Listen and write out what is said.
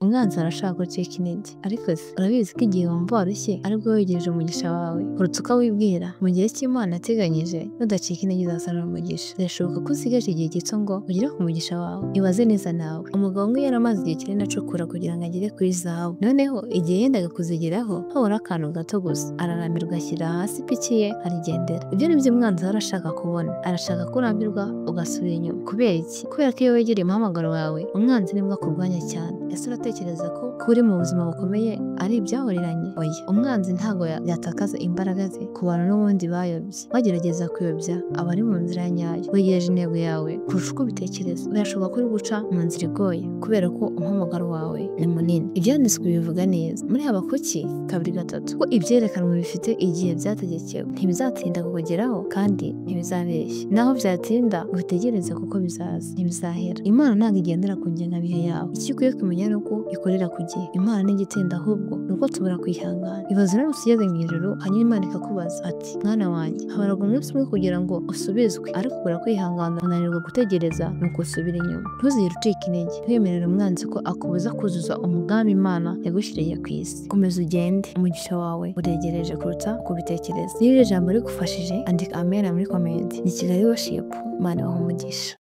umwanzi arashaka gucika intege, ariko se urabizi ko igihe wumva warushye aribwo wegereje umugisha wawe kuruta uko wibwira. Mu gihe cy'Imana yateganyije nudacika intege uzasarura umugisha. Birashoboka ko usigaje igihe gito ngo ugere ku mugisha wawe. Ibaze neza nawe, umugabo umwe yaramaze igihe kinini acukura kugira ngo agere kuri zahabu, noneho igihe yendaga kuzigeraho habura akantu gato gusa, ararambirwa ashyira hasi ipiki ye arigendera. Ibyo ni byo umwanzi ahora ashaka kubona, arashaka ko urambirwa ugasubira inyuma. Kubera iki? Kubera ko iyo wegereye umuhamagaro wawe umwanzi nibwo akurwanya cyane. Ese uratekereza ko uri mu buzima bukomeye ari ibyahuriranye? Oya, umwanzi ntabwo yatakaza imbaraga ze ku bantu n'ubundi bayobye. Wagerageza kuyobya aba ari mu nzira nyayo, wegereje intego yawe kurusha uko ubitekereza. Birashoboka ko uri guca mu nzira igoye kubera ko umuhamagaro wawe ni munini. Ibyanditswe bivuga neza muri Habakuki 2:3 ko ibyerekanwe bifite igihe byategekewe, ntibizatinda kukugeraho kandi ntibizabeshya. Naho byatinda ubitegereze kuko bizaza, ntibizahera. Imana ntabwo igendera ku ngengabihe yawe. Icyo ukwiye kumenya ni uko ikorera ku gihe. Imana ntigitinda, ahubwo ni uko tubura kwihangana. Ibaze nawe ugeze mu ijuru hanyuma Imana ikakubaza ati mwana wanjye, haburaga umunsi umwe kugira ngo usubizwe, ariko ubura kwihangana unanirwa gutegereza nuko usubira inyuma. Ntuzigere ucika intege, ntiwemerere umwanzi ko akubuza kuzuza umugambi Imana yagushyiriye ku isi. Komeza ugende, umugisha wawe uregereje kuruta uko ubitekereza. Niba iri jambo rigufashije andika amen muri comment. Ni Kigali Worship. Imana ibahe umugisha.